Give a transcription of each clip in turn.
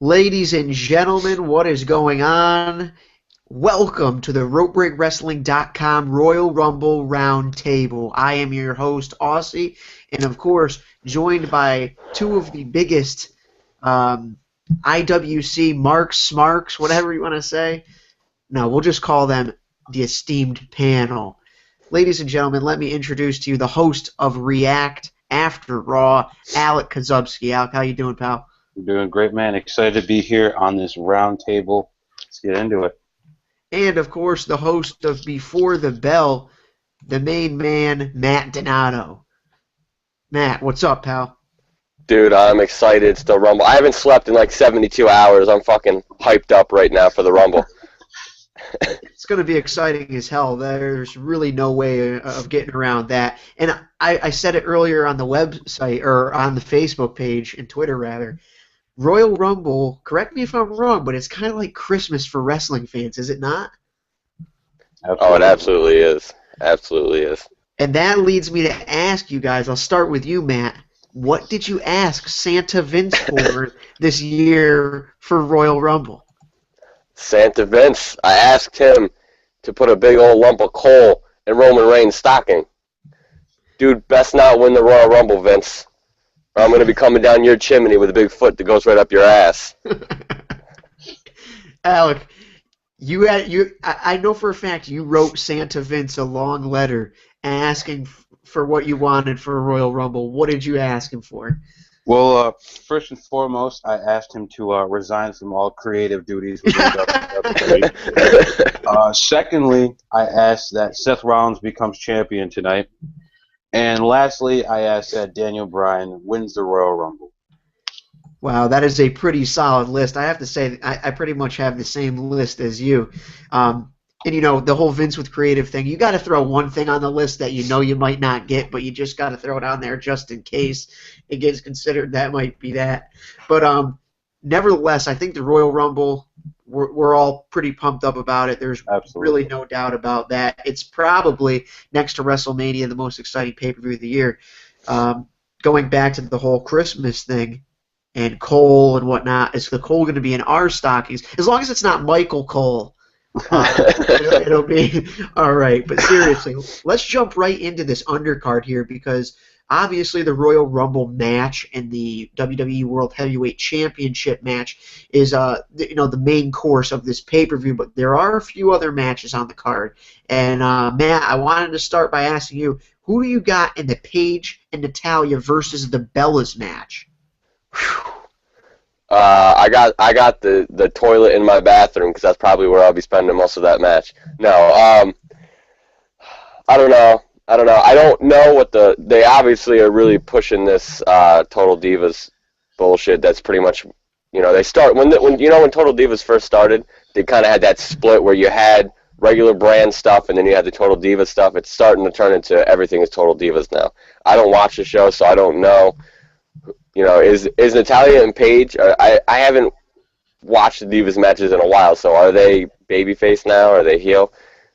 Ladies and gentlemen, what is going on? Welcome to the RopeBreakWrestling.com Royal Rumble Roundtable. I am your host, AuSSy, and of course, joined by two of the biggest IWC Marks, Smarks, whatever you want to say. No, we'll just call them the esteemed panel. Ladies and gentlemen, let me introduce to you the host of React After Raw, Alec Kozubski. Alec, how you doing, pal? I'm doing great, man. Excited to be here on this round table. Let's get into it. And, of course, the host of Before the Bell, the main man, Matt Donato. Matt, what's up, pal? Dude, I'm excited. It's the Rumble. I haven't slept in like 72 hours. I'm fucking hyped up right now for the Rumble. It's going to be exciting as hell. There's really no way of getting around that. And I said it earlier on the website, or on the Facebook page, and Twitter, rather. Royal Rumble, correct me if I'm wrong, but it's kind of like Christmas for wrestling fans, is it not? Absolutely. Oh, it absolutely is. Absolutely is. And that leads me to ask you guys, I'll start with you, Matt. What did you ask Santa Vince for this year for Royal Rumble? Santa Vince, I asked him to put a big old lump of coal in Roman Reigns' stocking. Dude, best not win the Royal Rumble, Vince. Or I'm going to be coming down your chimney with a big foot that goes right up your ass. Alec, I know for a fact you wrote Santa Vince a long letter asking for what you wanted for a Royal Rumble. What did you ask him for? Well, first and foremost, I asked him to resign from all creative duties within WWE. Secondly, I asked that Seth Rollins becomes champion tonight. And lastly, I asked that Daniel Bryan wins the Royal Rumble. Wow, that is a pretty solid list. I have to say, I pretty much have the same list as you. And, you know, the whole Vince with creative thing, you got to throw one thing on the list that you know you might not get, but you just got to throw it on there just in case it gets considered. That might be that. But nevertheless, I think the Royal Rumble, we're all pretty pumped up about it. There's really no doubt about that. It's probably, next to WrestleMania, the most exciting pay-per-view of the year. Going back to the whole Christmas thing and Cole and whatnot, is the Cole going to be in our stockings? As long as it's not Michael Cole. It'll be all right. But seriously, let's jump right into this undercard here, because obviously the Royal Rumble match and the WWE World Heavyweight Championship match is the main course of this pay-per-view, but there are a few other matches on the card. And Matt, I wanted to start by asking you, who do you got in the Paige and Natalya versus the Bellas match? I got the toilet in my bathroom because that's probably where I'll be spending most of that match. No, I don't know. I don't know what they obviously are really pushing this Total Divas bullshit. That's pretty much, they start when Total Divas first started, they kind of had that split where you had regular brand stuff and then you had the Total Divas stuff. It's starting to turn into everything is Total Divas now. I don't watch the show, so I don't know. Is Natalya and Paige? I haven't watched the Divas matches in a while. So are they babyface now? Or are they heel?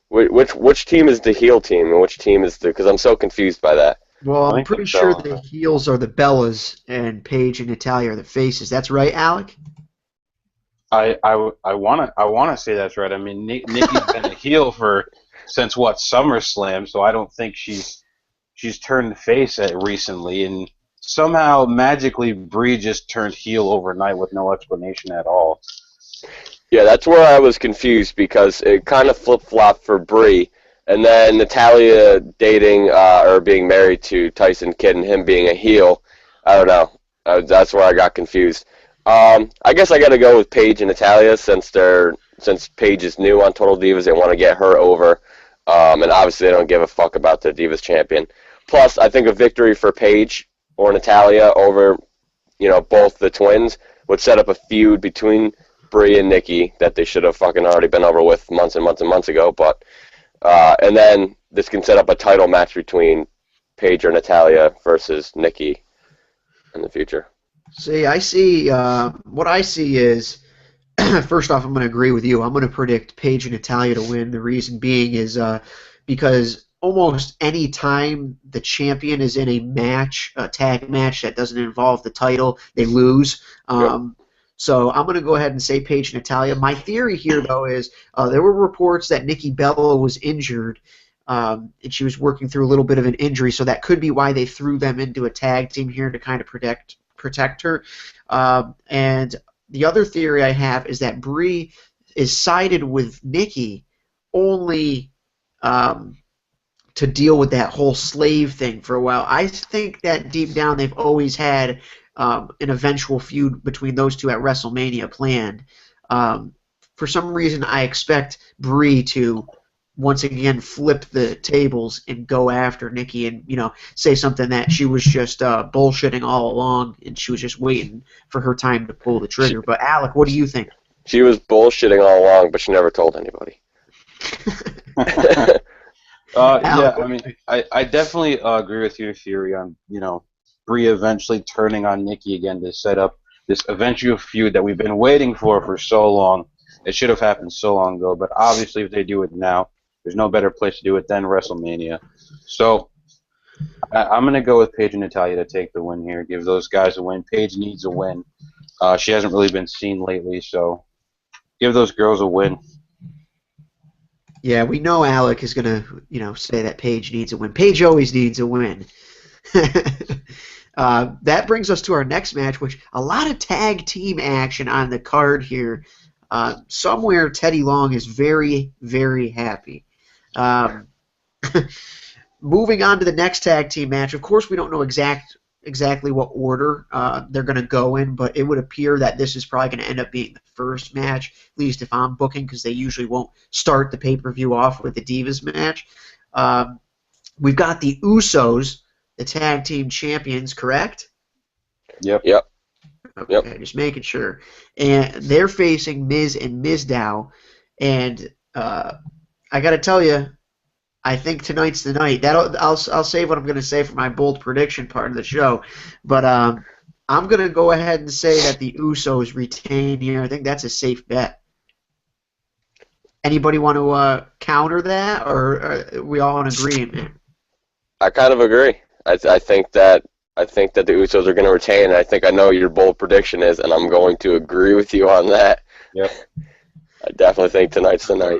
Which team is the heel team, and which team is because I'm so confused by that. Well, I'm pretty sure the heels are the Bellas, and Paige and Natalya are the faces. That's right, Alec? I wanna say that's right. I mean, Nikki's been a heel since SummerSlam, so I don't think she's turned the face recently, and somehow magically Brie just turned heel overnight with no explanation at all. Yeah, that's where I was confused because it kind of flip-flopped for Brie, and then Natalya dating or being married to Tyson Kidd and him being a heel. I don't know. That's where I got confused. I guess I got to go with Paige and Natalya since Paige is new on Total Divas. They want to get her over, and obviously they don't give a fuck about the Divas champion. Plus, I think a victory for Paige or Natalya over, both the twins would set up a feud between Brie and Nikki that they should have fucking already been over with months and months and months ago. But and then this can set up a title match between Paige or Natalya versus Nikki in the future. See, what I see is, first off, I'm going to agree with you. I'm going to predict Paige and Natalya to win. The reason being is because almost any time the champion is in a tag match that doesn't involve the title, they lose. Yep. So I'm going to go ahead and say Paige and Natalya. My theory here, though, is there were reports that Nikki Bella was injured, and she was working through a little bit of an injury, so that could be why they threw them into a tag team here to kind of protect her. And the other theory I have is that Brie is sided with Nikki only to deal with that whole slave thing for a while. I think that deep down they've always had an eventual feud between those two at WrestleMania planned. For some reason, I expect Brie to once again flip the tables and go after Nikki and say something that she was just bullshitting all along and she was just waiting for her time to pull the trigger. But Alec, what do you think? She was bullshitting all along, but she never told anybody. Yeah, I mean, I definitely agree with your theory on, Brie eventually turning on Nikki again to set up this eventual feud that we've been waiting for so long. It should have happened so long ago, but obviously if they do it now, there's no better place to do it than WrestleMania. So I'm going to go with Paige and Natalya to take the win here, give those guys a win. Paige needs a win. She hasn't really been seen lately, so give those girls a win. Yeah, we know Alec is going to, say that Paige needs a win. Paige always needs a win. That brings us to our next match, which a lot of tag team action on the card here. Somewhere Teddy Long is very, very happy. Moving on to the next tag team match. Of course, we don't know exactly what order they're going to go in, but it would appear that this is probably going to end up being the first match, at least if I'm booking, because they usually won't start the pay-per-view off with the Divas match. We've got the Usos, the tag team champions, correct? Yep. Okay, just making sure. And they're facing Miz and Mizdow, and I got to tell you, I think tonight's the night. I'll save what I'm going to say for my bold prediction part of the show, but I'm going to go ahead and say that the Usos retain here. I think that's a safe bet. Anybody want to counter that, or are we all in agreement? I kind of agree. I think that the Usos are going to retain, and I think I know what your bold prediction is, and I'm going to agree with you on that. Yep. I definitely think tonight's the night.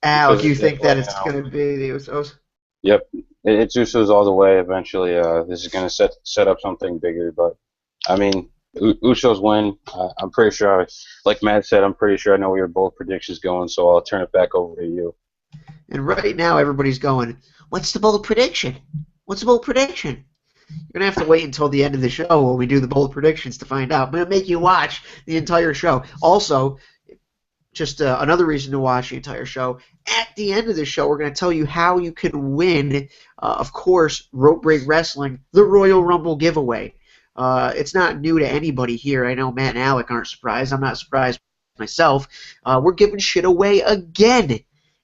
Al, do you think that it's going to be the Usos? Yep. It's Usos all the way. Eventually, this is going to set up something bigger. But I mean, Usos win. I'm pretty sure. Like Matt said, I'm pretty sure I know where your bold prediction's going. So I'll turn it back over to you. And right now, everybody's going, "What's the bold prediction? What's the bold prediction?" You're going to have to wait until the end of the show when we do the bold predictions to find out. I'm going to make you watch the entire show. Also, just another reason to watch the entire show. At the end of the show, we're going to tell you how you can win, of course, Rope Break Wrestling, the Royal Rumble giveaway. It's not new to anybody here. I know Matt and Alec aren't surprised. I'm not surprised myself. We're giving shit away again.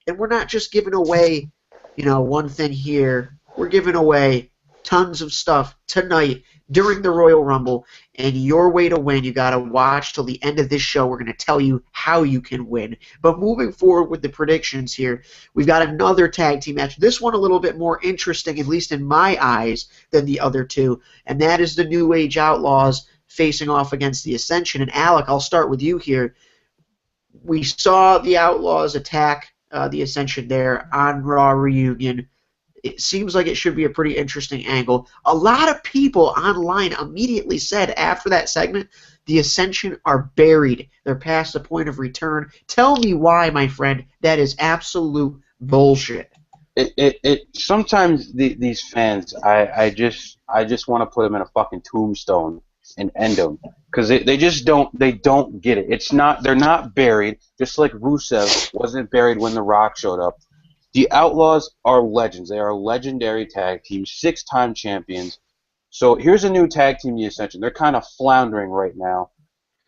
And we're not just giving away, one thing here. We're giving away tons of stuff tonight during the Royal Rumble, and your way to win, you got to watch till the end of this show. We're going to tell you how you can win. But moving forward with the predictions here, we've got another tag team match. This one a little bit more interesting, at least in my eyes, than the other two, and that is the New Age Outlaws facing off against the Ascension. And Alec, I'll start with you here. We saw the Outlaws attack the Ascension there on Raw Reunion. It seems like it should be a pretty interesting angle. A lot of people online immediately said after that segment, the Ascension are buried. They're past the point of return. Tell me why, my friend. That is absolute bullshit. Sometimes these fans, I just want to put them in a fucking tombstone and end them because they just don't get it. They're not buried. Just like Rusev wasn't buried when The Rock showed up. The Outlaws are legends. They are a legendary tag team, 6-time champions. So here's a new tag team, the Ascension. They're kind of floundering right now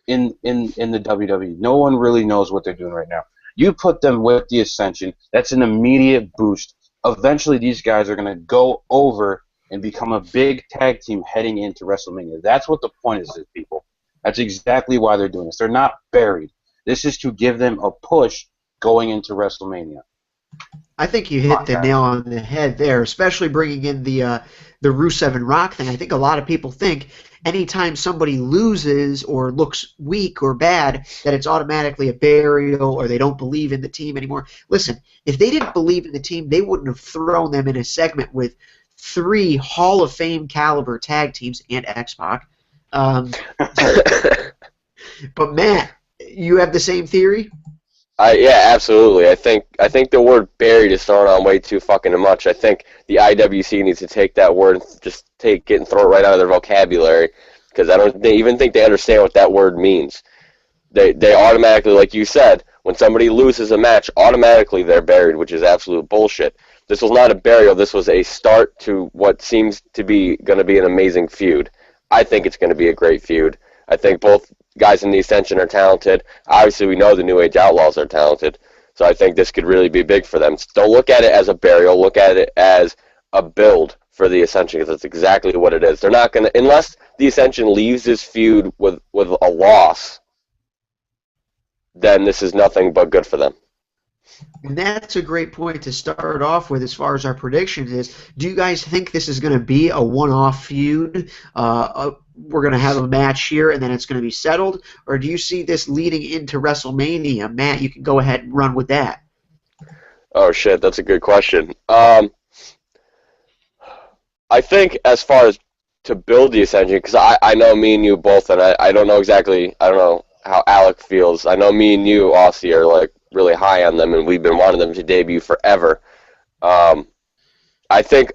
in the WWE. No one really knows what they're doing right now. You put them with the Ascension, that's an immediate boost. Eventually these guys are going to go over and become a big tag team heading into WrestleMania. That's what the point is, people. That's exactly why they're doing this. They're not buried. This is to give them a push going into WrestleMania. I think you Come hit on, the guys. nail on the head there, especially bringing in the Rusev and Rock thing. I think a lot of people think anytime somebody loses or looks weak or bad, that it's automatically a burial or they don't believe in the team anymore. Listen, if they didn't believe in the team, they wouldn't have thrown them in a segment with three Hall of Fame caliber tag teams and X-Pac. Um, but Matt, you have the same theory? Yeah, absolutely. I think the word buried is thrown on way too fucking much. I think the IWC needs to take that word and just take it and throw it right out of their vocabulary because I don't even think they understand what that word means. They automatically, like you said, when somebody loses a match, automatically they're buried, which is absolute bullshit. This was not a burial. This was a start to what seems to be going to be an amazing feud. I think it's going to be a great feud. I think both guys in the Ascension are talented. Obviously, we know the New Age Outlaws are talented, so I think this could really be big for them. Don't look at it as a burial. Look at it as a build for the Ascension because that's exactly what it is. They're not going to, unless the Ascension leaves this feud with a loss, then this is nothing but good for them. And that's a great point to start off with as far as our predictions is. Do you guys think this is going to be a one-off feud? We're going to have a match here and then it's going to be settled? Or do you see this leading into WrestleMania? Matt, you can go ahead and run with that. Oh, shit, that's a good question. I think as far as to build the Ascension, because I know me and you both, and I don't know exactly, I don't know how Alec feels. I know me and you, AuSSy, are like really high on them, and we've been wanting them to debut forever. I think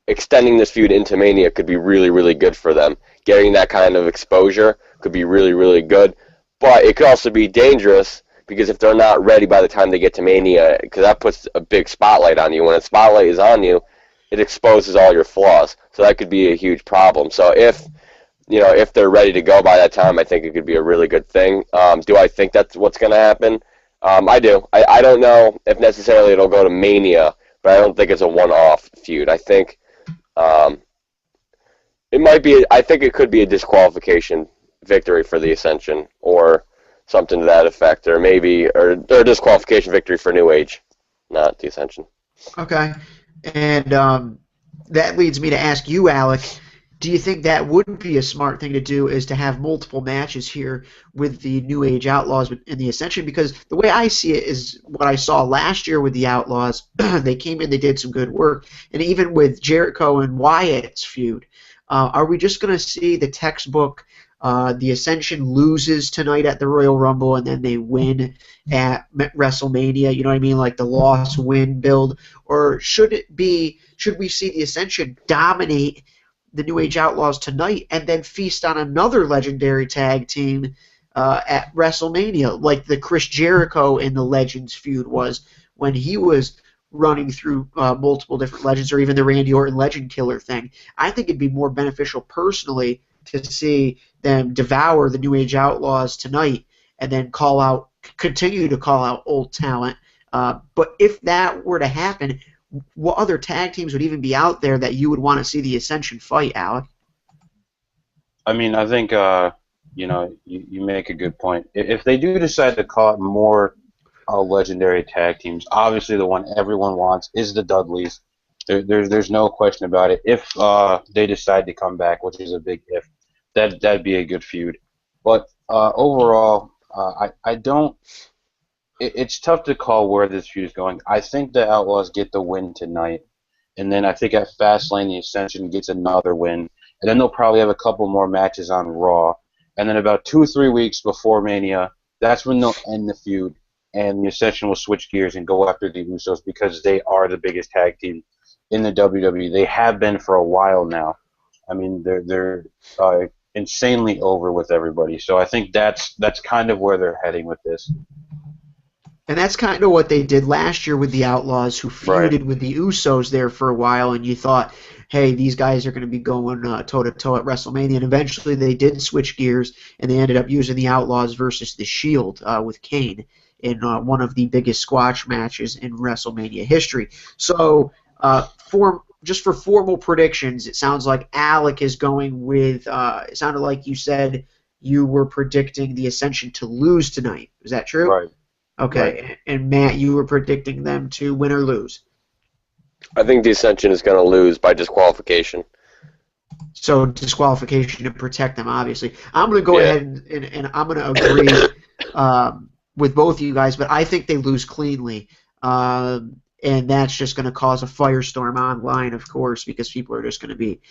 extending this feud into Mania could be really, really good for them. Getting that kind of exposure could be really, really good. But it could also be dangerous because if they're not ready by the time they get to Mania, because that puts a big spotlight on you. When a spotlight is on you, it exposes all your flaws. So that could be a huge problem. So if they're ready to go by that time, I think it could be a really good thing. Do I think that's what's going to happen? I do. I don't know if necessarily it'll go to Mania, but I don't think it's a one-off feud. I think it might be. I think it could be a disqualification victory for the Ascension, or something to that effect, or maybe or a disqualification victory for New Age, not the Ascension. Okay. And that leads me to ask you, Alec, do you think that would be a smart thing to do is to have multiple matches here with the New Age Outlaws and the Ascension? Because the way I see it is what I saw last year with the Outlaws. They came in, they did some good work. And even with Jericho and Wyatt's feud, are we just going to see the textbook the Ascension loses tonight at the Royal Rumble and then they win at WrestleMania, you know what I mean, like the loss-win build? Or should we see the Ascension dominate the New Age Outlaws tonight and then feast on another legendary tag team at WrestleMania, like the Chris Jericho and the Legends feud was when he was running through multiple different legends, or even the Randy Orton Legend Killer thing? I think it'd be more beneficial personally to see them devour the New Age Outlaws tonight and then continue to call out old talent. But if that were to happen, what other tag teams would even be out there that you would want to see the Ascension fight, Alec? I mean, I think you make a good point. If they do decide to call it more legendary tag teams, obviously the one everyone wants is the Dudleys. There's no question about it. If they decide to come back, which is a big if, that'd be a good feud. But overall, I don't. It's tough to call where this feud is going. I think the Outlaws get the win tonight, and then I think at Fastlane the Ascension gets another win, and then they'll probably have a couple more matches on Raw, and then about 2-3 weeks before Mania, that's when they'll end the feud, and the Ascension will switch gears and go after the Usos because they are the biggest tag team in the WWE. They have been for a while now. I mean, they're insanely over with everybody. So I think that's kind of where they're heading with this. And that's kind of what they did last year with the Outlaws, who feuded with the Usos there for a while, and you thought, hey, these guys are going to be going toe-to-toe at WrestleMania, and eventually they did switch gears, and they ended up using the Outlaws versus the Shield with Kane in one of the biggest squash matches in WrestleMania history. So just for formal predictions, it sounds like Alec is going with, it sounded like you said you were predicting the Ascension to lose tonight. Is that true? Right. Okay, Right. and Matt, you were predicting them to win or lose. I think the Ascension is going to lose by disqualification. So disqualification to protect them, obviously. I'm going to go Yeah. ahead and I'm going to agree with both of you guys, but I think they lose cleanly. And that's just going to cause a firestorm online, of course, because people are just going to be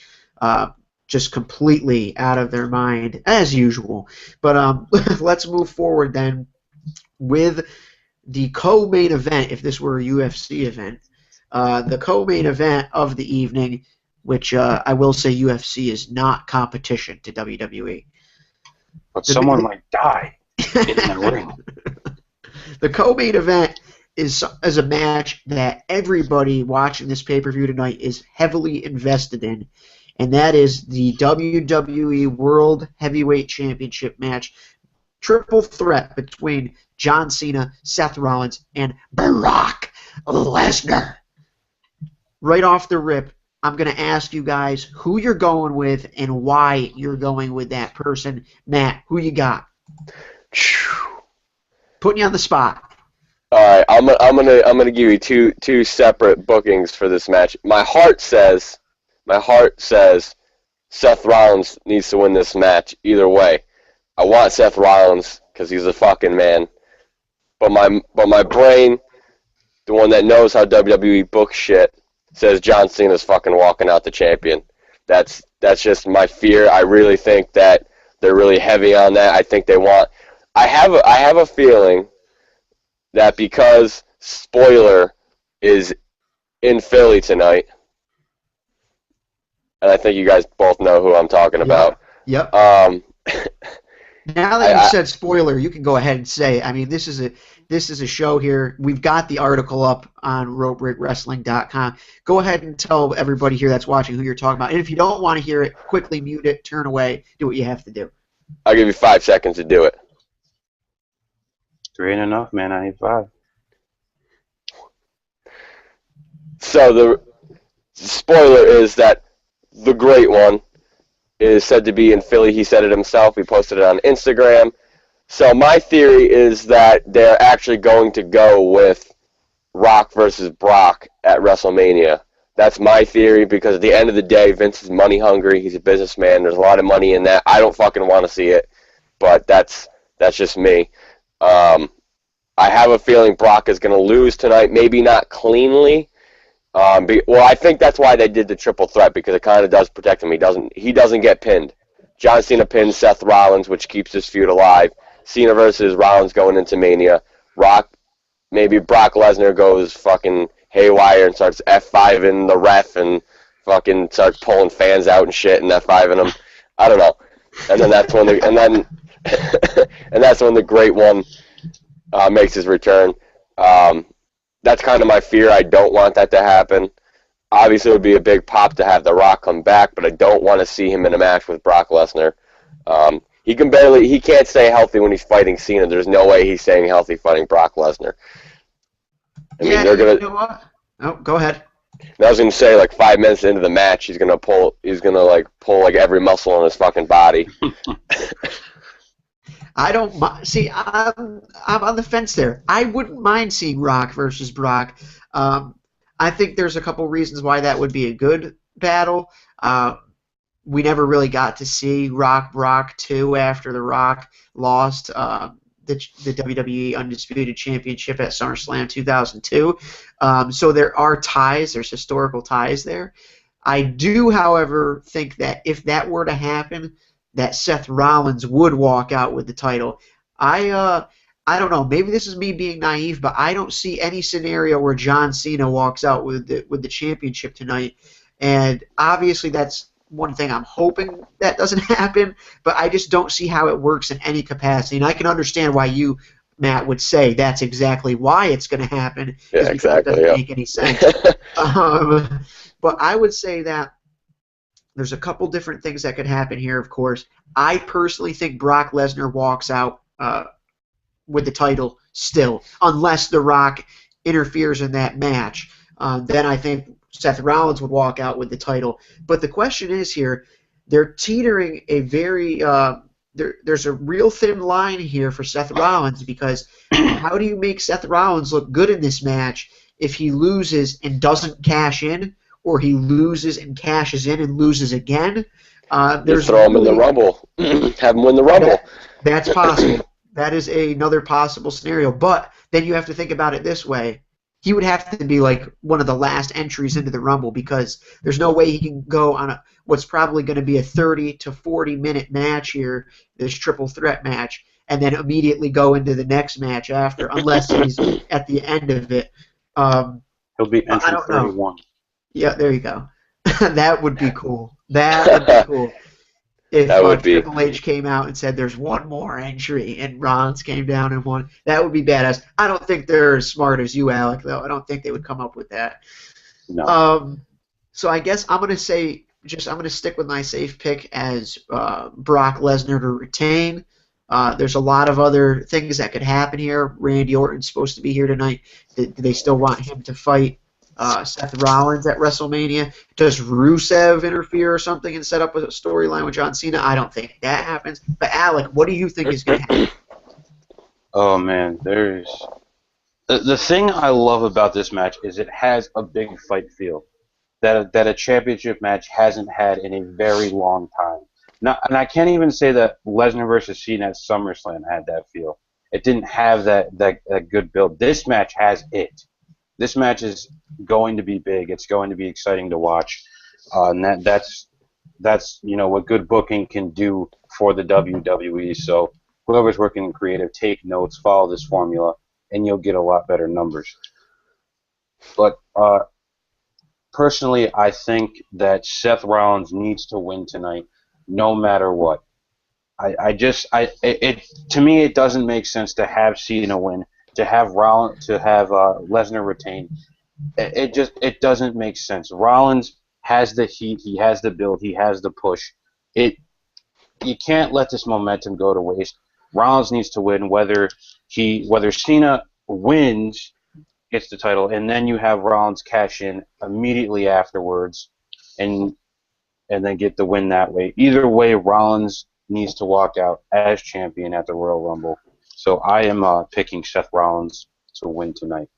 just completely out of their mind, as usual. But let's move forward then with the co-main event, if this were a UFC event. The co-main event of the evening, which I will say UFC is not competition to WWE. But someone might die in the ring. The co-main event is a match that everybody watching this pay-per-view tonight is heavily invested in, and that is the WWE World Heavyweight Championship match, triple threat between John Cena, Seth Rollins, and Brock Lesnar. Right off the rip, I'm going to ask you guys who you're going with and why you're going with that person. Matt, who you got? Putting you on the spot. All right, I'm gonna give you two separate bookings for this match. My heart says Seth Rollins needs to win this match either way. I want Seth Rollins because he's a fucking man. But my brain, the one that knows how WWE books shit, says John Cena's fucking walking out the champion. That's just my fear. I really think that they're really heavy on that. I think they want. I have a feeling that because Spoiler is in Philly tonight, and I think you guys both know who I'm talking about. Yep. Now that you said Spoiler, you can go ahead and say. I mean, this is a show here. We've got the article up on RopeBreakWrestling.com. Go ahead and tell everybody here that's watching who you're talking about. And if you don't want to hear it, quickly mute it, turn away, do what you have to do. I'll give you 5 seconds to do it. 3 ain't enough, man. I need 5. So the spoiler is that the Great One is said to be in Philly. He said it himself. He posted it on Instagram. So my theory is that they're actually going to go with Rock versus Brock at WrestleMania. That's my theory because at the end of the day, Vince is money hungry. He's a businessman. There's a lot of money in that. I don't fucking want to see it, but that's just me. I have a feeling Brock is going to lose tonight. Maybe not cleanly. Well, I think that's why they did the triple threat because it kind of does protect him. He doesn't get pinned. John Cena pins Seth Rollins, which keeps his feud alive. Cena versus Rollins going into Mania. Maybe Brock Lesnar goes fucking haywire and starts F5ing the ref and fucking starts pulling fans out and shit and F5ing them. I don't know. And then that's when the Great One makes his return. That's kind of my fear. I don't want that to happen. Obviously, it would be a big pop to have The Rock come back, but I don't want to see him in a match with Brock Lesnar. He can't stay healthy when he's fighting Cena. There's no way he's staying healthy fighting Brock Lesnar. You know what? Oh, go ahead. I was gonna say, like 5 minutes into the match, he's gonna pull like every muscle in his fucking body. I don't see. I'm on the fence there. I wouldn't mind seeing Rock versus Brock. I think there's a couple reasons why that would be a good battle. We never really got to see Brock 2 after The Rock lost the WWE Undisputed Championship at SummerSlam 2002. So there are ties. There's historical ties there. I do, however, think that if that were to happen, that Seth Rollins would walk out with the title. I don't know. Maybe this is me being naive, but I don't see any scenario where John Cena walks out with the championship tonight. And obviously, that's one thing I'm hoping that doesn't happen. But I just don't see how it works in any capacity. And I can understand why you, Matt, would say that's exactly why it's going to happen. Yeah, exactly. It doesn't make any sense. But I would say that there's a couple different things that could happen here, of course. I personally think Brock Lesnar walks out with the title still, unless The Rock interferes in that match. Then I think Seth Rollins would walk out with the title. But the question is here, they're teetering a very there's a real thin line here for Seth Rollins, because how do you make Seth Rollins look good in this match if he loses and doesn't cash in, or he loses and cashes in and loses again? Just throw him in the Rumble. Have him win the Rumble. That's possible. That is another possible scenario. But then you have to think about it this way. He would have to be like one of the last entries into the Rumble, because there's no way he can go on what's probably going to be a 30 to 40-minute match here, this triple threat match, and then immediately go into the next match after, unless he's at the end of it. He'll be entry 31. Yeah, there you go. That would be cool. That would be cool. If Triple H came out and said there's one more entry and Rollins came down and won, that would be badass. I don't think they're as smart as you, Alec, though. I don't think they would come up with that. No. So I guess I'm going to stick with my safe pick as Brock Lesnar to retain. There's a lot of other things that could happen here. Randy Orton's supposed to be here tonight. Do they still want him to fight Seth Rollins at WrestleMania? Does Rusev interfere or something and set up a storyline with John Cena? I don't think that happens. But Alec, what do you think is going to happen? Oh man, there's the thing I love about this match is it has a big fight feel that a championship match hasn't had in a very long time. Now, and I can't even say that Lesnar versus Cena at SummerSlam had that feel. It didn't have that good build. This match has it. This match is going to be big. It's going to be exciting to watch, and that's what good booking can do for the WWE. So whoever's working in creative, take notes, follow this formula, and you'll get a lot better numbers. But personally, I think that Seth Rollins needs to win tonight, no matter what. To me, it doesn't make sense to have Cena win, to have Lesnar retain. It doesn't make sense. Rollins has the heat, he has the build, he has the push. You can't let this momentum go to waste. Rollins needs to win, whether Cena wins, gets the title, and then you have Rollins cash in immediately afterwards, and then get the win that way. Either way, Rollins needs to walk out as champion at the Royal Rumble. So I am picking Seth Rollins to win tonight.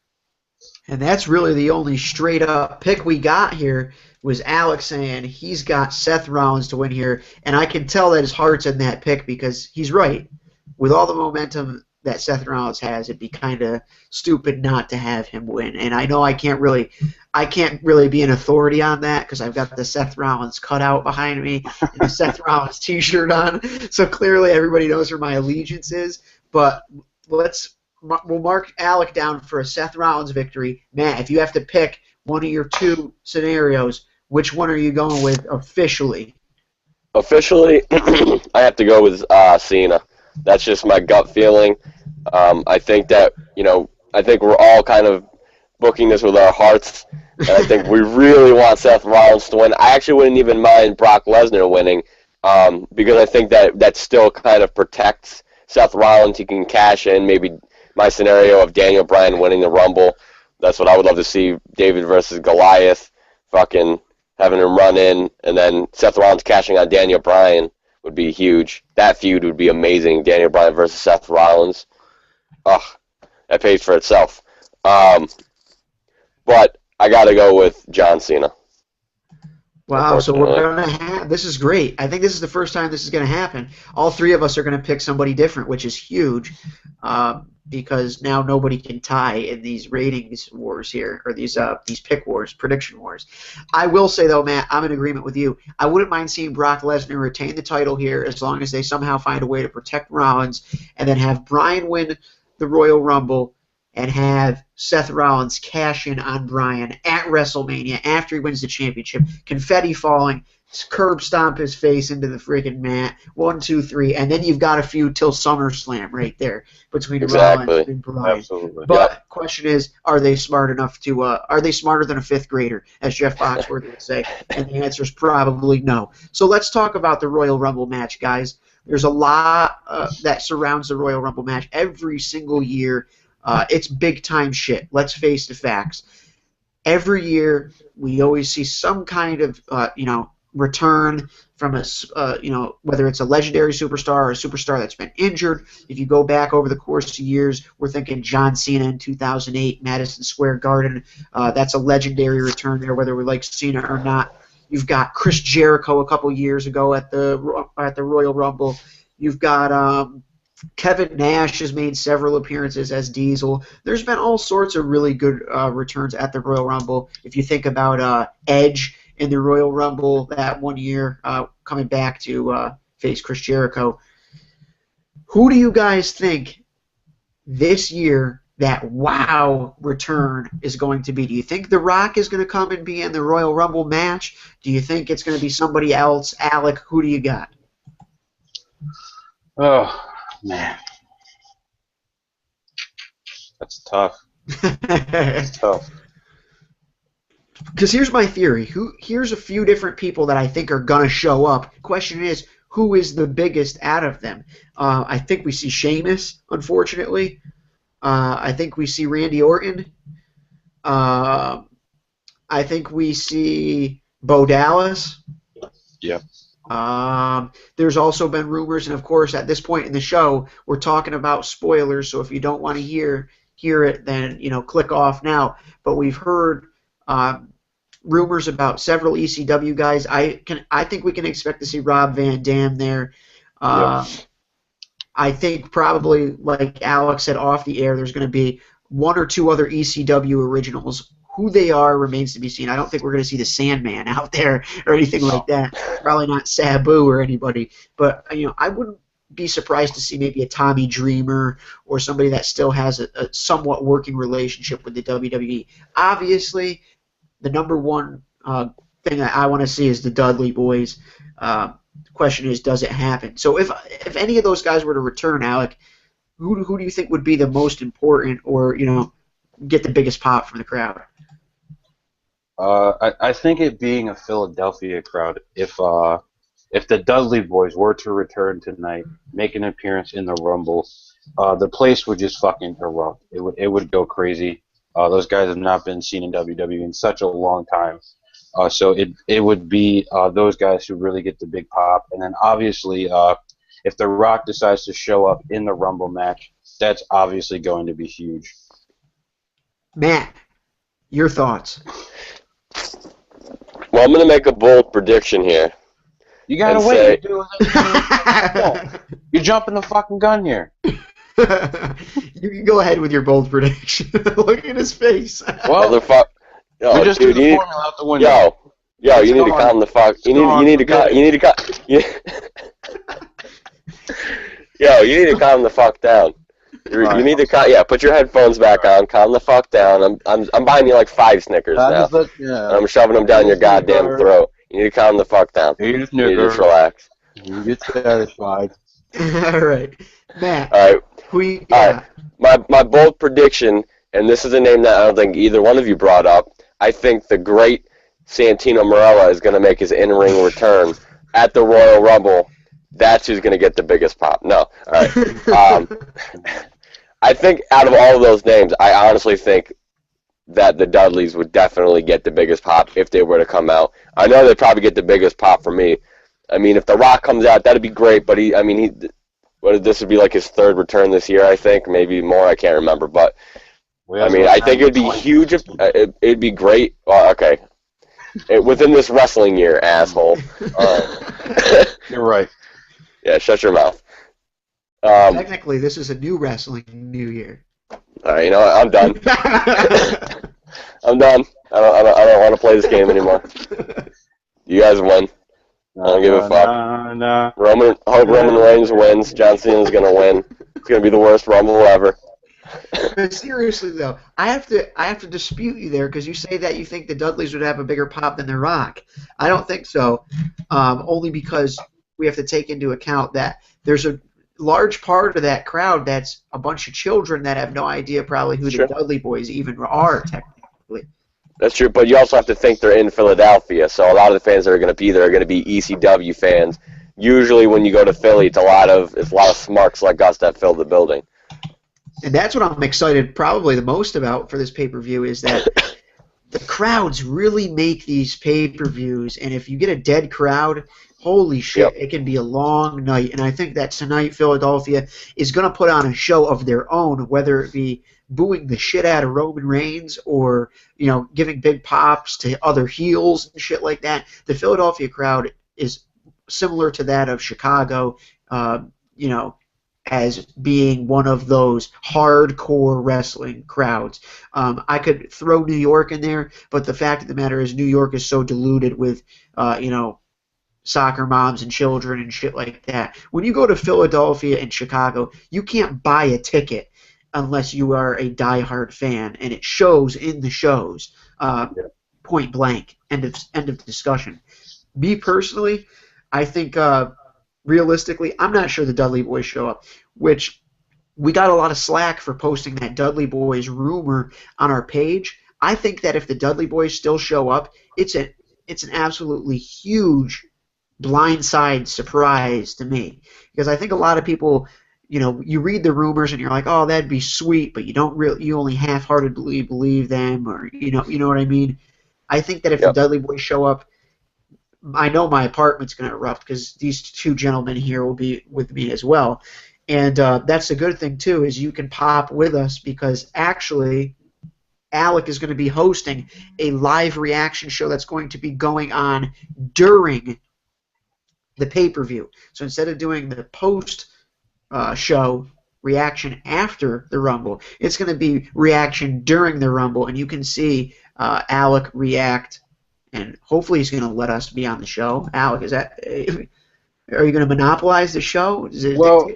And that's really the only straight-up pick we got here, was Alex saying he's got Seth Rollins to win here. And I can tell that his heart's in that pick, because he's right. With all the momentum that Seth Rollins has, it'd be kind of stupid not to have him win. And I know I can't really be an authority on that, because I've got the Seth Rollins cutout behind me and the Seth Rollins T-shirt on. So clearly everybody knows where my allegiance is. But we'll mark Alec down for a Seth Rollins victory. Matt, if you have to pick one of your two scenarios, which one are you going with officially? Officially, I have to go with Cena. That's just my gut feeling. I think that, I think we're all kind of booking this with our hearts, and I think we really want Seth Rollins to win. I actually wouldn't even mind Brock Lesnar winning, because I think that still kind of protects Seth Rollins. He can cash in, maybe my scenario of Daniel Bryan winning the Rumble. That's what I would love to see, David versus Goliath, fucking having him run in, and then Seth Rollins cashing on Daniel Bryan would be huge. That feud would be amazing, Daniel Bryan versus Seth Rollins. Ugh, that pays for itself. But I got to go with John Cena. Wow, so we're going to have – this is great. I think this is the first time this is going to happen. All three of us are going to pick somebody different, which is huge, because now nobody can tie in these ratings wars here, or these pick wars, prediction wars. I will say, though, Matt, I'm in agreement with you. I wouldn't mind seeing Brock Lesnar retain the title here, as long as they somehow find a way to protect Rollins, and then have Bryan win the Royal Rumble, and have Seth Rollins cash in on Bryan at WrestleMania after he wins the championship. Confetti falling, curb stomp his face into the freaking mat. 1, 2, 3, and then you've got a feud till SummerSlam right there between Rollins and Bryan. Absolutely. But question is, are they smart enough to? Are they smarter than a fifth grader, as Jeff Foxworthy would say? And the answer is probably no. So let's talk about the Royal Rumble match, guys. There's a lot that surrounds the Royal Rumble match every single year. It's big-time shit. Let's face the facts. Every year, we always see some kind of, return from whether it's a legendary superstar or a superstar that's been injured. If you go back over the course of years, we're thinking John Cena in 2008, Madison Square Garden. That's a legendary return there, whether we like Cena or not. You've got Chris Jericho a couple years ago at the Royal Rumble. You've got Kevin Nash has made several appearances as Diesel. There's been all sorts of really good returns at the Royal Rumble. If you think about Edge in the Royal Rumble that one year, coming back to face Chris Jericho. Who do you guys think this year that wow return is going to be? Do you think The Rock is going to come and be in the Royal Rumble match? Do you think it's going to be somebody else? Alec, who do you got? Oh, man. That's tough. That's tough. Because here's my theory. Here's a few different people that I think are going to show up. Question is, who is the biggest out of them? I think we see Sheamus, unfortunately. I think we see Randy Orton. I think we see Bo Dallas. Yeah. There's also been rumors, and of course, at this point in the show, we're talking about spoilers. So if you don't want to hear it, then click off now. But we've heard rumors about several ECW guys. I think we can expect to see Rob Van Dam there. I think probably, like Alex said off the air, there's going to be one or two other ECW originals. Who they are remains to be seen. I don't think we're going to see the Sandman out there or anything like that. Probably not Sabu or anybody. But I wouldn't be surprised to see maybe a Tommy Dreamer or somebody that still has a somewhat working relationship with the WWE. Obviously, the number one thing that I want to see is the Dudley Boys. The question is, does it happen? So if any of those guys were to return, Alec, who do you think would be the most important or get the biggest pop from the crowd? I think it being a Philadelphia crowd, if the Dudley Boys were to return tonight, make an appearance in the Rumble, the place would just fucking erupt. It would go crazy. Those guys have not been seen in WWE in such a long time. So it would be those guys who really get the big pop. And then obviously, if The Rock decides to show up in the Rumble match, that's obviously going to be huge. Matt, your thoughts? Well, I'm going to make a bold prediction here. You gotta wait, dude. You're jumping the fucking gun here. You can go ahead with your bold prediction. Look at his face. Well, we just threw the formula out the window. Yo, you need to calm the fuck. You need to calm the fuck down. You need to put your headphones back on, calm the fuck down. I'm buying you like 5 Snickers now. I'm shoving them down your goddamn throat. You need to calm the fuck down. You need to just relax. You get satisfied. All right, Matt. All right. My bold prediction, and this is a name that I don't think either one of you brought up. I think the great Santino Marella is going to make his in-ring return at the Royal Rumble. That's who's going to get the biggest pop. No. All right. I think out of all of those names, I honestly think that the Dudleys would definitely get the biggest pop if they were to come out. I know they'd probably get the biggest pop for me. I mean, if The Rock comes out, that'd be great, but this would be like his 3rd return this year, I think, maybe more, I can't remember, but I think it'd be huge, it'd be great. Okay. Within this wrestling year, asshole. You're right. Yeah, shut your mouth. Technically, this is a new wrestling new year. All right, you know what? I'm done. I'm done. I don't want to play this game anymore. You guys win. I don't give a fuck. Roman Reigns wins. John Cena's gonna win. It's gonna be the worst Rumble ever. But seriously though, I have to dispute you there because you say that you think the Dudleys would have a bigger pop than The Rock. I don't think so. Only because we have to take into account that there's a large part of that crowd that's a bunch of children that have no idea probably who the Dudley Boys even are technically. That's true, but you also have to think they're in Philadelphia, so a lot of the fans that are going to be there are going to be ECW fans. Usually when you go to Philly, it's a lot of smarks like us that fill the building. And that's what I'm excited probably the most about for this pay-per-view is that the crowds really make these pay-per-views, and if you get a dead crowd, holy shit, it can be a long night. And I think that tonight Philadelphia is going to put on a show of their own, whether it be booing the shit out of Roman Reigns or, you know, giving big pops to other heels and shit like that. The Philadelphia crowd is similar to that of Chicago, you know, as being one of those hardcore wrestling crowds. I could throw New York in there, but the fact of the matter is New York is so diluted with, you know, soccer moms and children and shit like that. When you go to Philadelphia and Chicago, you can't buy a ticket unless you are a diehard fan, and it shows in the shows. Point blank. End of discussion. Me personally, I think realistically, I'm not sure the Dudley Boys show up, which we got a lot of slack for posting that Dudley Boys rumor on our page. I think that if the Dudley Boys still show up, it's an absolutely huge blindside surprise to me, because I think a lot of people, you know, you read the rumors and you're like, oh, that'd be sweet, but you only half-heartedly believe them, or you know what I mean. I think that if the Dudley Boys show up, I know my apartment's going to erupt because these two gentlemen here will be with me as well, and that's a good thing too, is you can pop with us, because actually Alec is going to be hosting a live reaction show that's going to be going on during the pay-per-view. So instead of doing the post-show reaction after the Rumble, it's going to be reaction during the Rumble, and you can see Alec react, and hopefully he's going to let us be on the show. Alec, are you going to monopolize the show? Well,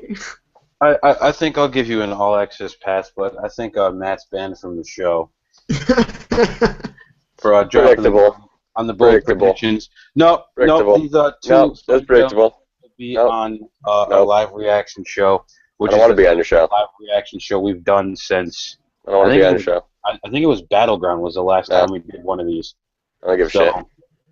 I think I'll give you an all-access pass, but I think Matt's banned from the show for dropping on the bold predictions. No, these that's predictable. Will be on a live reaction show. I don't want to be on your show. Live reaction show we've done since. I don't want to be on your show. I think it was Battleground was the last time we did one of these. I don't give a shit.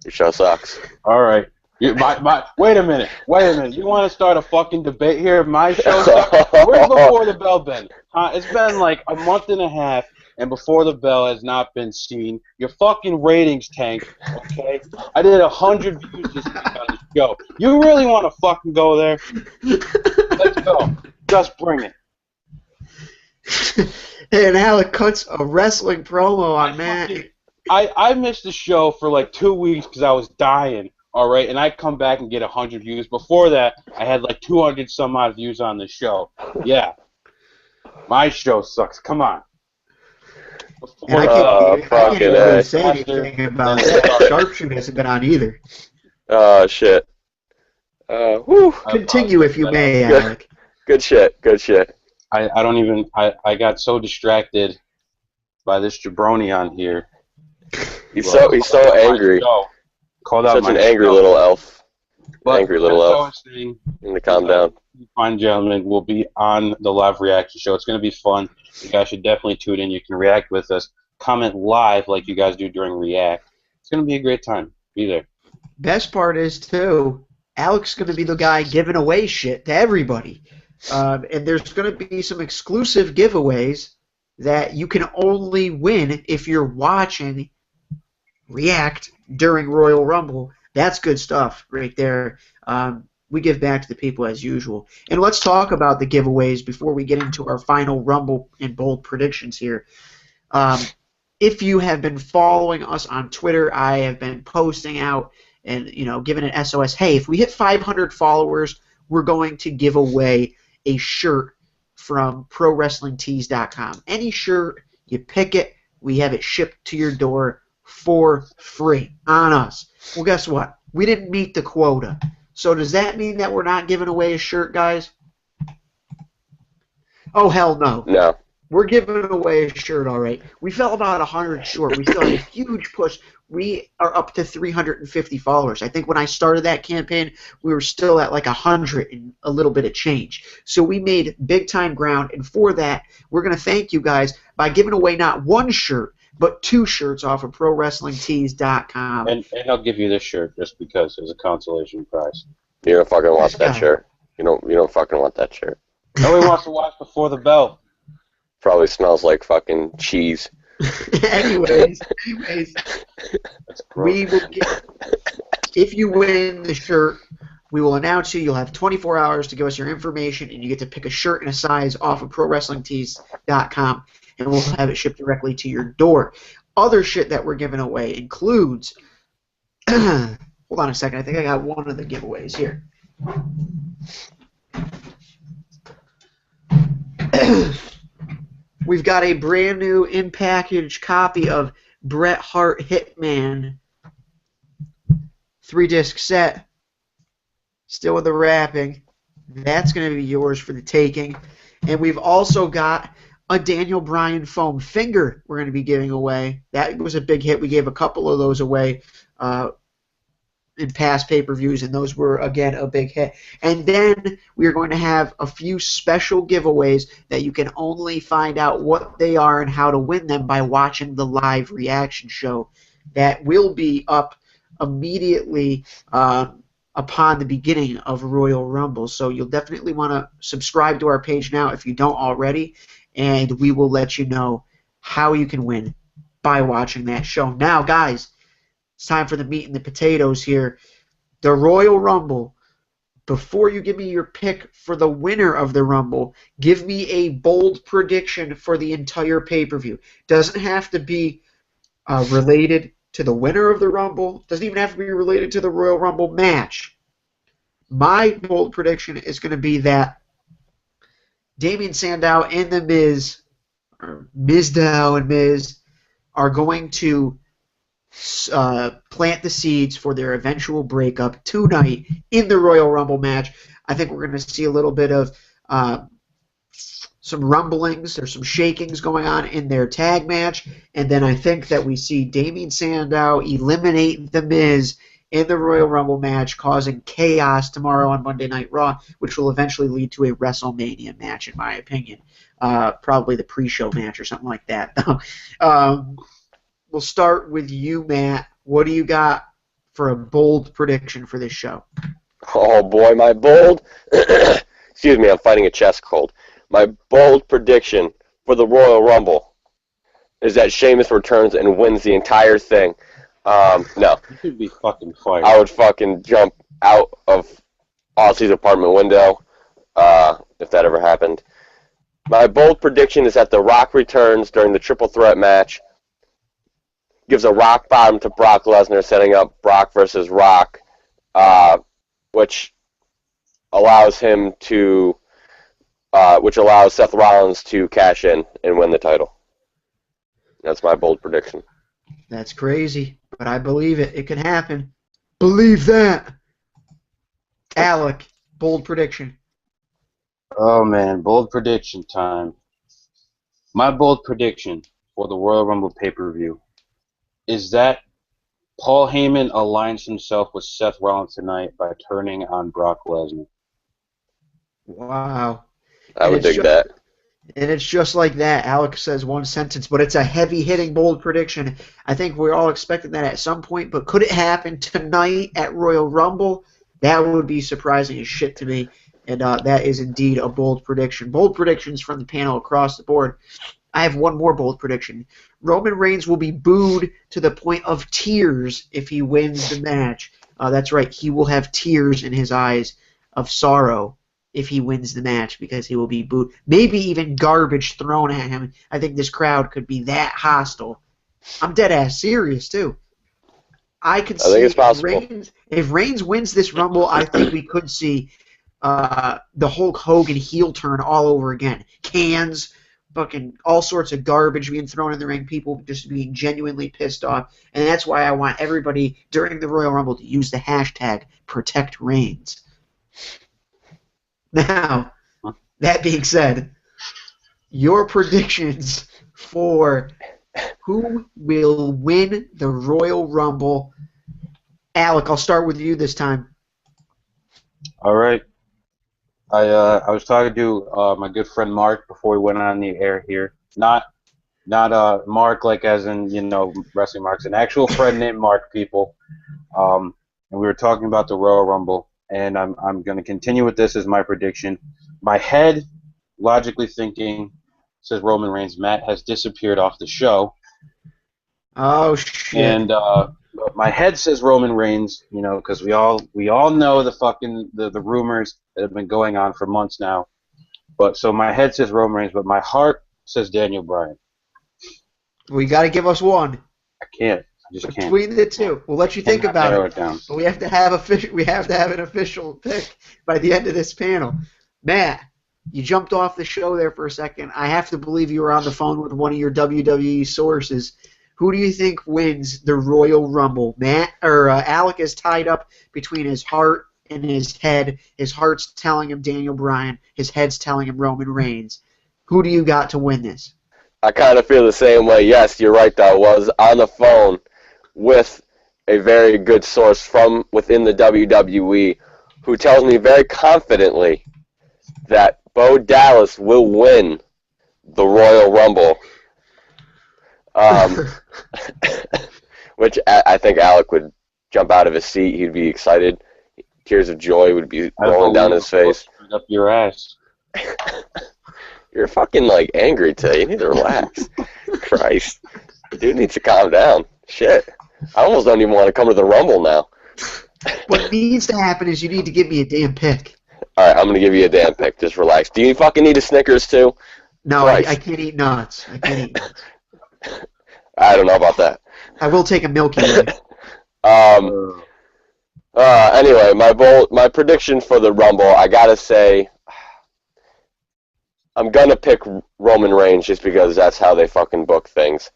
Your show sucks. All right. Wait a minute. You want to start a fucking debate here? My show sucks? Where's Before the Bell been? It's been like a month and a half, and Before the Bell has not been seen. Your fucking ratings tanked, okay? I did 100 views this week on the show. You really want to fucking go there? Let's go. Just bring it. And Alec cuts a wrestling promo on Matt. I missed the show for like 2 weeks because I was dying, all right? And I come back and get 100 views. Before that, I had like 200 some odd views on the show. Yeah. My show sucks. Come on. I can't really say anything about that. Sharpshoot hasn't been on either. Oh, shit. Whew. Continue if you may, Alec. Good shit. I don't even... I got so distracted by this jabroni on here. He's so angry. Called out such an angry little elf. Angry little elf. Saying, need to calm down. Fine gentlemen will be on the live reaction show. It's going to be fun. You guys should definitely tune in. You can react with us. Comment live like you guys do during React. It's going to be a great time. Be there. Best part is, too, Alec's going to be the guy giving away shit to everybody. And there's going to be some exclusive giveaways that you can only win if you're watching React during Royal Rumble. That's good stuff right there. We give back to the people as usual. And let's talk about the giveaways before we get into our final Rumble and bold predictions here. If you have been following us on Twitter, I have been posting out and giving an SOS. Hey, if we hit 500 followers, we're going to give away a shirt from ProWrestlingTees.com. Any shirt, you pick it, we have it shipped to your door for free on us. Well, guess what? We didn't meet the quota. So does that mean that we're not giving away a shirt, guys? Oh, hell no. No. We're giving away a shirt, all right. We fell about 100 short. We still had a huge push. We are up to 350 followers. I think when I started that campaign, we were still at like 100 and a little bit of change. So we made big-time ground, and for that, we're going to thank you guys by giving away not one shirt, but 2 shirts off of ProWrestlingTees.com. And I'll give you this shirt just because as a consolation prize. You don't fucking want that shirt. You don't fucking want that shirt. Nobody wants to watch Before the Bell. Probably smells like fucking cheese. anyways, That's gross. we will get, if you win the shirt, we will announce you. You'll have 24 hours to give us your information, and you get to pick a shirt and a size off of ProWrestlingTees.com, and we'll have it shipped directly to your door. Other shit that we're giving away includes. Hold on a second. I think I got one of the giveaways here. We've got a brand new in-package copy of Bret Hart Hitman 3-disc set. Still in the wrapping. That's going to be yours for the taking. And we've also got a Daniel Bryan foam finger we're going to be giving away. That was a big hit. We gave a couple of those away in past pay-per-views, and those were, again, a big hit. And then we are going to have a few special giveaways that you can only find out what they are and how to win them by watching the live reaction show that will be up immediately upon the beginning of Royal Rumble. So you'll definitely want to subscribe to our page now if you don't already, and we will let you know how you can win by watching that show. Now, guys, it's time for the meat and the potatoes here. The Royal Rumble. Before you give me your pick for the winner of the Rumble, give me a bold prediction for the entire pay-per-view. Doesn't have to be related to the winner of the Rumble. Doesn't even have to be related to the Royal Rumble match. My bold prediction is going to be that Damien Sandow and The Miz, or Mizdow and Miz, are going to plant the seeds for their eventual breakup tonight in the Royal Rumble match. I think we're going to see a little bit of some rumblings or some shakings going on in their tag match, and then I think that we see Damien Sandow eliminate The Miz in the Royal Rumble match, causing chaos tomorrow on Monday Night Raw, which will eventually lead to a WrestleMania match, in my opinion. Probably the pre-show match or something like that. We'll start with you, Matt. What do you got for a bold prediction for this show? Oh, boy, my bold... Excuse me, I'm fighting a chest cold. My bold prediction for the Royal Rumble is that Sheamus returns and wins the entire thing. No. You should be fucking fired. I would fucking jump out of AuSSy's apartment window if that ever happened. My bold prediction is that The Rock returns during the triple threat match, gives a rock bottom to Brock Lesnar, setting up Brock versus Rock, which allows him to, which allows Seth Rollins to cash in and win the title. That's my bold prediction. That's crazy, but I believe it. It can happen. Believe that. Alec, bold prediction. Oh, man, bold prediction time. My bold prediction for the Royal Rumble pay-per-view is that Paul Heyman aligns himself with Seth Rollins tonight by turning on Brock Lesnar. Wow. I would dig that. And it's just like that. Alec says one sentence, but it's a heavy-hitting, bold prediction. I think we're all expecting that at some point, but could it happen tonight at Royal Rumble? That would be surprising as shit to me, and that is indeed a bold prediction. Bold predictions from the panel across the board. I have one more bold prediction. Roman Reigns will be booed to the point of tears if he wins the match. That's right. He will have tears in his eyes of sorrow if he wins the match because he will be booed. Maybe even garbage thrown at him. I think this crowd could be that hostile. I'm dead ass serious too. I think it's possible. If Reigns wins this Rumble, I think we could see the Hulk Hogan heel turn all over again. Cans, fucking all sorts of garbage being thrown in the ring, people just being genuinely pissed off. And that's why I want everybody during the Royal Rumble to use the hashtag #ProtectReigns. Now, that being said, your predictions for who will win the Royal Rumble. Alec, I'll start with you this time. All right. I was talking to my good friend Mark before we went on the air here. Not Mark like as in, you know, wrestling Mark's an actual friend named Mark, people. And we were talking about the Royal Rumble, and I'm going to continue with this as my prediction. My head, logically thinking, says Roman Reigns. Matt has disappeared off the show. Oh shit. And my head says Roman Reigns, you know, because we all know the rumors that have been going on for months now. But so my head says Roman Reigns, but my heart says Daniel Bryan. Well, you got to give us one I can't. I just can't. between the two. We'll let you think Cannot about narrow it. it down. But we have to have an official pick by the end of this panel. Matt, you jumped off the show there for a second. I have to believe you were on the phone with one of your WWE sources. Who do you think wins the Royal Rumble? Matt or Alec is tied up between his heart and his head. His heart's telling him Daniel Bryan. His head's telling him Roman Reigns. Who do you got to win this? I kind of feel the same way. Yes, you're right, though. I was on the phone with a very good source from within the WWE who tells me very confidently that Bo Dallas will win the Royal Rumble. Which I think Alec would jump out of his seat. He'd be excited. Tears of joy would be rolling down his face. Up your ass. You're fucking, like, angry today. You need to relax. Christ. Dude needs to calm down. Shit. I almost don't even want to come to the Rumble now. What needs to happen is you need to give me a damn pick. All right, I'm going to give you a damn pick. Just relax. Do you fucking need a Snickers, too? No, I can't eat nuts. I can't eat nuts. I don't know about that. I will take a Milky Way. Anyway, my prediction for the Rumble, I got to say, I'm going to pick Roman Reigns just because that's how they fucking book things.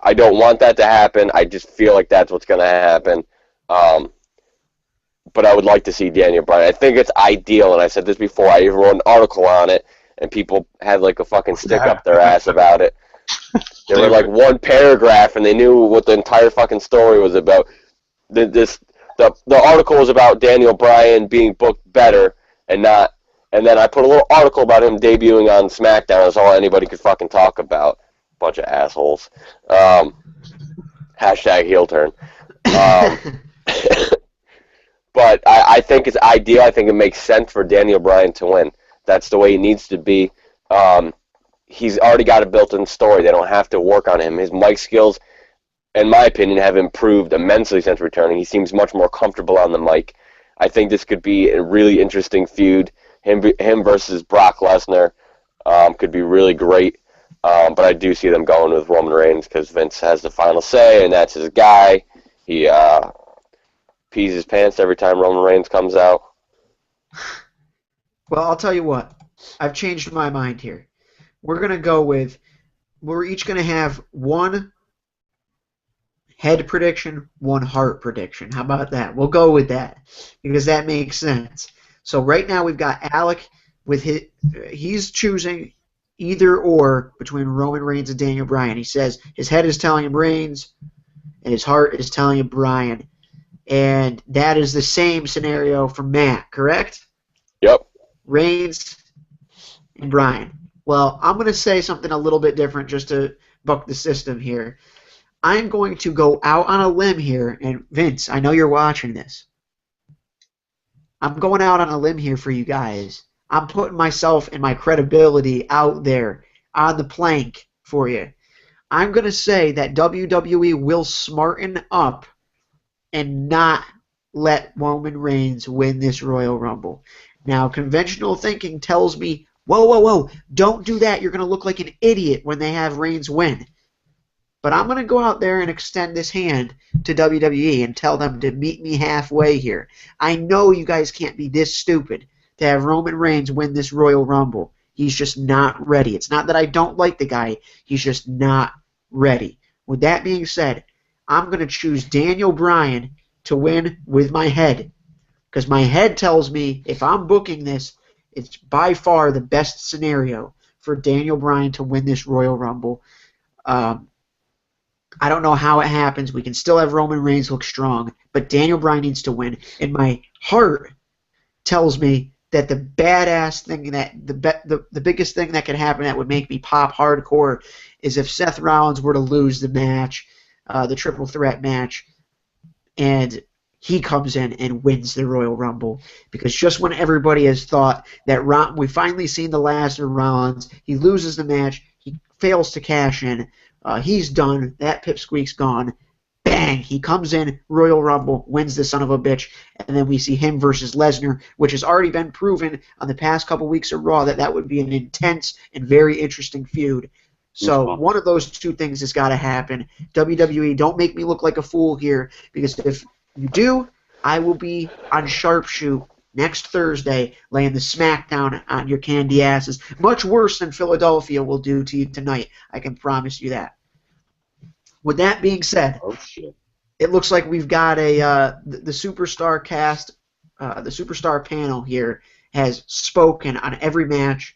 I don't want that to happen. I just feel like that's what's going to happen. But I would like to see Daniel Bryan. I think it's ideal, and I said this before. I even wrote an article on it, and people had like a fucking stick up their ass about it. They were like one paragraph, and they knew what the entire fucking story was about. The article was about Daniel Bryan being booked better and not. And then I put a little article about him debuting on SmackDown. That's all anybody could fucking talk about. Bunch of assholes. Hashtag heel turn. But I think it's ideal. I think it makes sense for Daniel Bryan to win. That's the way he needs to be. He's already got a built-in story. They don't have to work on him. His mic skills, in my opinion, have improved immensely since returning. He seems much more comfortable on the mic. I think this could be a really interesting feud. Him versus Brock Lesnar could be really great. But I do see them going with Roman Reigns because Vince has the final say, and that's his guy. He pees his pants every time Roman Reigns comes out. Well, I'll tell you what. I've changed my mind here. We're each going to have one head prediction, one heart prediction. How about that? We'll go with that because that makes sense. So right now we've got Alec with he's choosing either or between Roman Reigns and Daniel Bryan. He says his head is telling him Reigns and his heart is telling him Bryan. And that is the same scenario for Matt, correct? Yep. Reigns and Bryan. Well, I'm going to say something a little bit different just to buck the system here. I'm going to go out on a limb here, and Vince, I know you're watching this. I'm going out on a limb here for you guys. I'm putting myself and my credibility out there on the plank for you. I'm going to say that WWE will smarten up and not let Roman Reigns win this Royal Rumble. Now, conventional thinking tells me, whoa, don't do that. You're going to look like an idiot when they have Reigns win. But I'm going to go out there and extend this hand to WWE and tell them to meet me halfway here. I know you guys can't be this stupid to have Roman Reigns win this Royal Rumble. He's just not ready. It's not that I don't like the guy. He's just not ready. With that being said, I'm going to choose Daniel Bryan to win with my head. Because my head tells me if I'm booking this, it's by far the best scenario for Daniel Bryan to win this Royal Rumble. I don't know how it happens. We can still have Roman Reigns look strong, but Daniel Bryan needs to win. And my heart tells me that the badass thing, that the biggest thing that could happen that would make me pop hardcore is if Seth Rollins were to lose the match, the triple threat match, and he comes in and wins the Royal Rumble. Because just when everybody has thought that we've finally seen the last of Rollins, he loses the match, he fails to cash in. He's done. That pipsqueak's gone. Bang! He comes in, Royal Rumble, wins the son of a bitch, and then we see him versus Lesnar, which has already been proven on the past couple weeks of Raw that would be an intense and very interesting feud. So one of those two things has got to happen. WWE, don't make me look like a fool here, because if you do, I will be on Sharpshoot next Thursday laying the smackdown on your candy asses. Much worse than Philadelphia will do to you tonight. I can promise you that. With that being said, it looks like we've got the superstar cast, the superstar panel here has spoken on every match.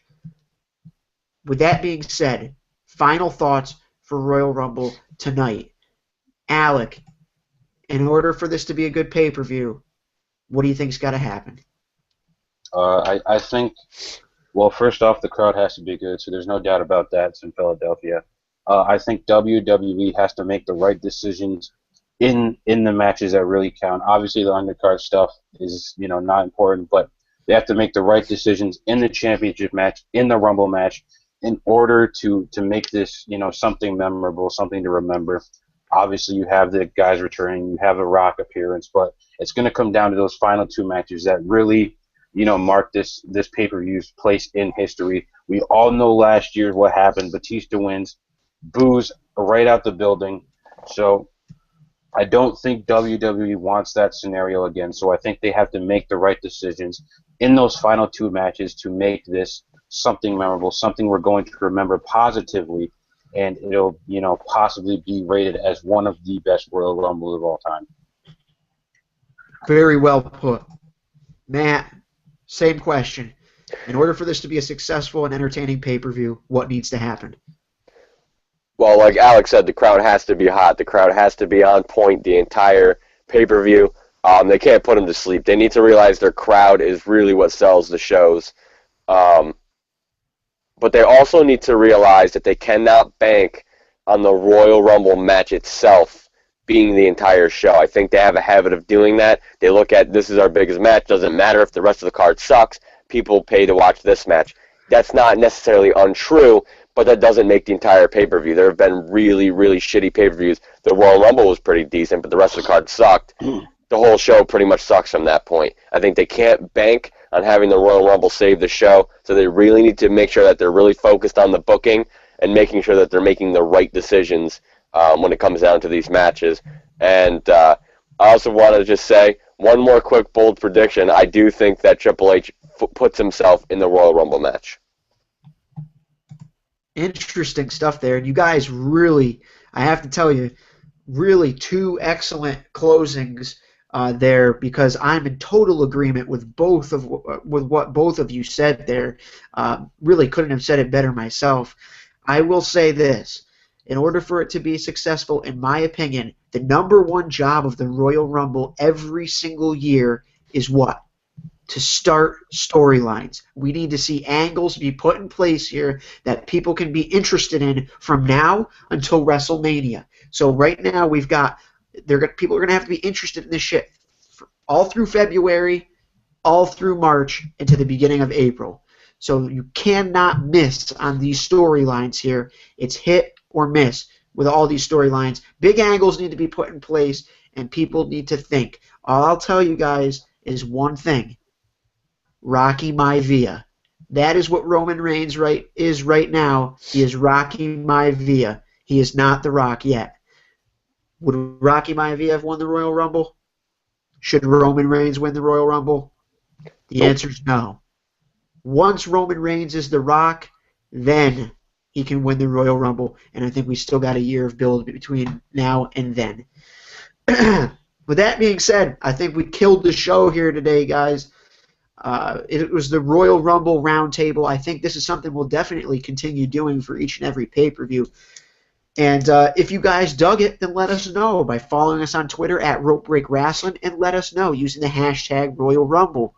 With that being said, final thoughts for Royal Rumble tonight. Alec, in order for this to be a good pay-per-view, what do you think's got to happen? I think, well, first off, the crowd has to be good, so there's no doubt about that. It's in Philadelphia. I think WWE has to make the right decisions in the matches that really count. Obviously, the undercard stuff is not important, but they have to make the right decisions in the championship match, in the Rumble match, in order to make this something memorable, something to remember. Obviously, you have the guys returning, you have a Rock appearance, but it's going to come down to those final two matches that really mark this pay-per-view's place in history. We all know last year what happened. Batista wins. Boos right out the building. So I don't think WWE wants that scenario again. So I think they have to make the right decisions in those final two matches to make this something memorable, something we're going to remember positively, and it'll possibly be rated as one of the best Royal Rumbles of all time. Very well put. Matt, same question. In order for this to be a successful and entertaining pay-per-view, what needs to happen? Well, like Alex said, the crowd has to be hot. The crowd has to be on point the entire pay-per-view. They can't put them to sleep. They need to realize their crowd is really what sells the shows. But they also need to realize that they cannot bank on the Royal Rumble match itself being the entire show. I think they have a habit of doing that. They look at, this is our biggest match. Doesn't matter if the rest of the card sucks. People pay to watch this match. That's not necessarily untrue, but that doesn't make the entire pay-per-view. There have been really, really shitty pay-per-views. The Royal Rumble was pretty decent, but the rest of the card sucked. The whole show pretty much sucks from that point. I think they can't bank on having the Royal Rumble save the show, so they really need to make sure that they're really focused on the booking and making sure that they're making the right decisions when it comes down to these matches. And I also want to just say, one more quick bold prediction. I do think that Triple H puts himself in the Royal Rumble match. Interesting stuff there. And you guys really, I have to tell you, really two excellent closings there, because I'm in total agreement with what both of you said there. Really couldn't have said it better myself. I will say this. In order for it to be successful, in my opinion, the number one job of the Royal Rumble every single year is what? To start storylines. We need to see angles be put in place here that people can be interested in from now until WrestleMania. So right now we've got people are going to have to be interested in this shit all through February, all through March, into the beginning of April. So you cannot miss on these storylines here. It's hit or miss with all these storylines. Big angles need to be put in place, and people need to think. All I'll tell you guys is one thing. Rocky Maivia. That is what Roman Reigns is right now. He is Rocky Maivia. He is not The Rock yet. Would Rocky Maivia have won the Royal Rumble? Should Roman Reigns win the Royal Rumble? The answer is no. Once Roman Reigns is The Rock, then he can win the Royal Rumble, and I think we still got a year of build between now and then. With that being said, I think we killed the show here today, guys. It was the Royal Rumble Roundtable. I think this is something we'll definitely continue doing for each and every pay-per-view. And if you guys dug it, then let us know by following us on Twitter at RopeBreakWrestling, and let us know using the hashtag Royal Rumble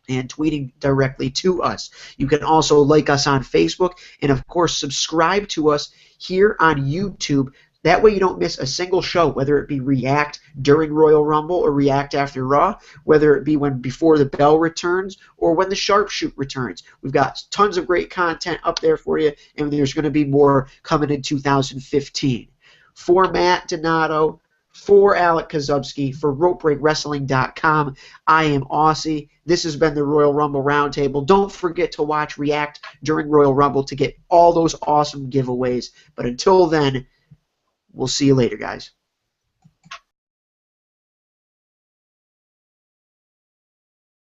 and tweeting directly to us. You can also like us on Facebook and, of course, subscribe to us here on YouTube That way you don't miss a single show, whether it be React during Royal Rumble or React after Raw, whether it be when before the bell returns or when the sharpshoot returns. We've got tons of great content up there for you, and there's going to be more coming in 2015. For Matt Donato, for Alec Kozubski, for RopeBreakWrestling.com, I am AuSSy. This has been the Royal Rumble Roundtable. Don't forget to watch React during Royal Rumble to get all those awesome giveaways. But until then, we'll see you later, guys.